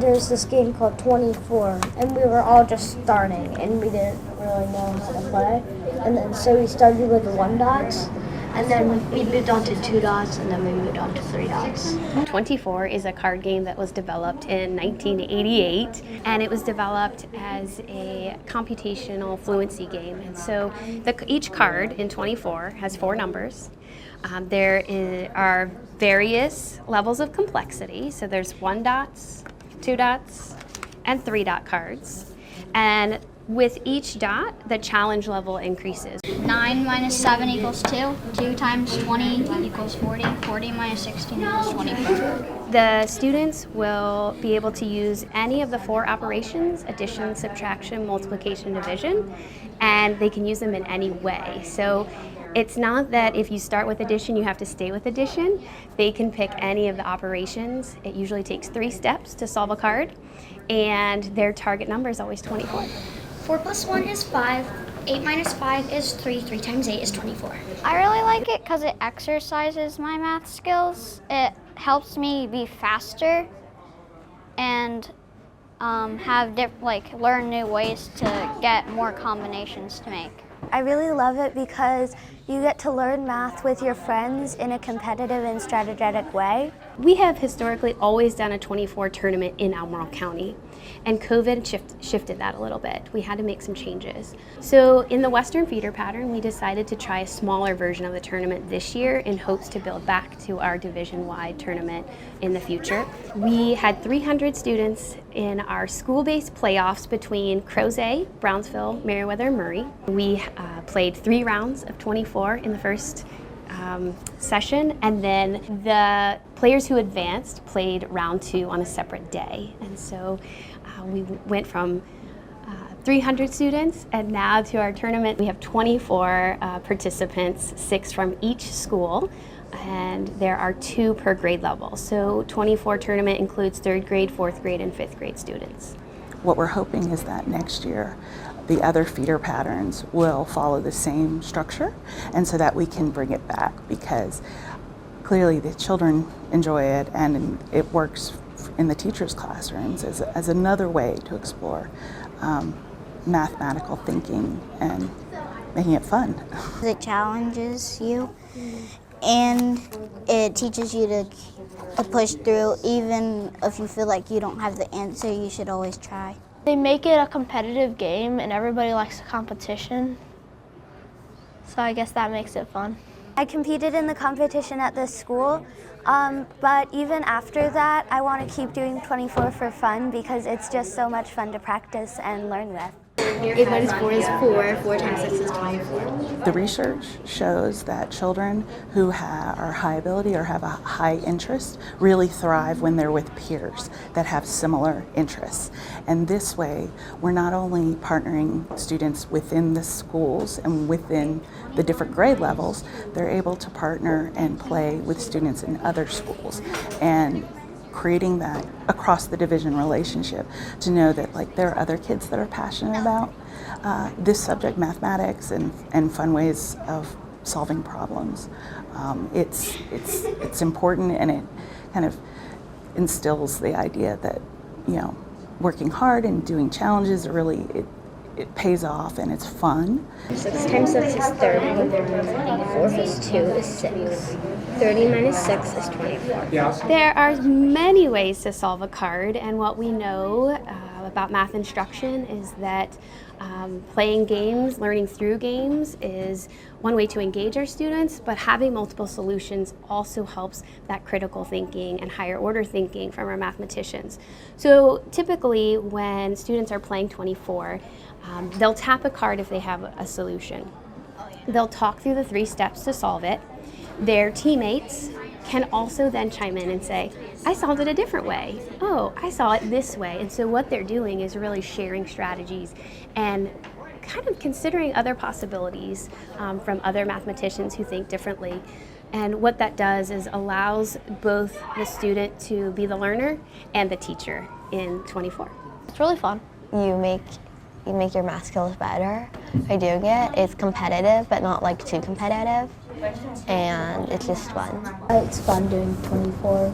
there's this game called 24, and we were all just starting, and we didn't really know how to play. And then so we started with 1 dots, and then we moved on to 2 dots, and then we moved on to 3 dots. 24 is a card game that was developed in 1988, and it was developed as a computational fluency game. And so each card in 24 has 4 numbers. Are various levels of complexity. So there's 1 dots, 2 dots, and 3 dot cards. And with each dot, the challenge level increases. 9 minus 7 equals 2. 2 times 20 equals 40. 40 minus 16 equals 24. The students will be able to use any of the 4 operations: addition, subtraction, multiplication, division, and they can use them in any way. So it's not that if you start with addition, you have to stay with addition. They can pick any of the operations. It usually takes 3 steps to solve a card, and their target number is always 24. 4 plus 1 is 5. 8 minus 5 is 3. 3 times 8 is 24. I really like it because it exercises my math skills. It helps me be faster and learn new ways to get more combinations to make. I really love it because you get to learn math with your friends in a competitive and strategic way. We have historically always done a 24 tournament in Albemarle County, and COVID shifted that a little bit. We had to make some changes. So in the Western feeder pattern, we decided to try a smaller version of the tournament this year in hopes to build back to our division-wide tournament in the future. We had 300 students in our school-based playoffs between Crozet, Brownsville, Meriwether, and Murray. We played 3 rounds of 24 in the first session, and then the players who advanced played round 2 on a separate day. And so we went from 300 students, and now to our tournament we have 24 participants, 6 from each school, and there are 2 per grade level. So 24 tournament includes 3rd grade, 4th grade, and 5th grade students. What we're hoping is that next year the other feeder patterns will follow the same structure, and so that we can bring it back, because clearly the children enjoy it and it works in the teachers' classrooms as another way to explore mathematical thinking and making it fun. It challenges you and it teaches you to push through. Even if you feel like you don't have the answer, you should always try. They make it a competitive game and everybody likes the competition, so I guess that makes it fun. I competed in the competition at this school, but even after that, I want to keep doing 24 for fun because it's just so much fun to practice and learn with. 8 minus 4 is 4. 4 times 6 is 24. The research shows that children who are high ability or have a high interest really thrive when they're with peers that have similar interests. And this way, we're not only partnering students within the schools and within the different grade levels, they're able to partner and play with students in other schools, and creating that across the division relationship to know that there are other kids that are passionate about this subject, mathematics, and fun ways of solving problems. It's important, and it kind of instills the idea that working hard and doing challenges really it pays off and it's fun. 6 times 6 is 30. 4 plus 2 is 6. 30 minus 6 is 24. There are many ways to solve a card, and what we know about math instruction is that playing games, learning through games is one way to engage our students, but having multiple solutions also helps that critical thinking and higher order thinking from our mathematicians. So typically when students are playing 24, they'll tap a card if they have a solution. They'll talk through the 3 steps to solve it. Their teammates can also then chime in and say, I solved it a different way. Oh, I saw it this way. And so what they're doing is really sharing strategies and kind of considering other possibilities from other mathematicians who think differently. And what that does is allows both the student to be the learner and the teacher in 24. It's really fun. You make your math skills better by doing it. It's competitive, but not too competitive, and it's just fun. It's fun doing 24.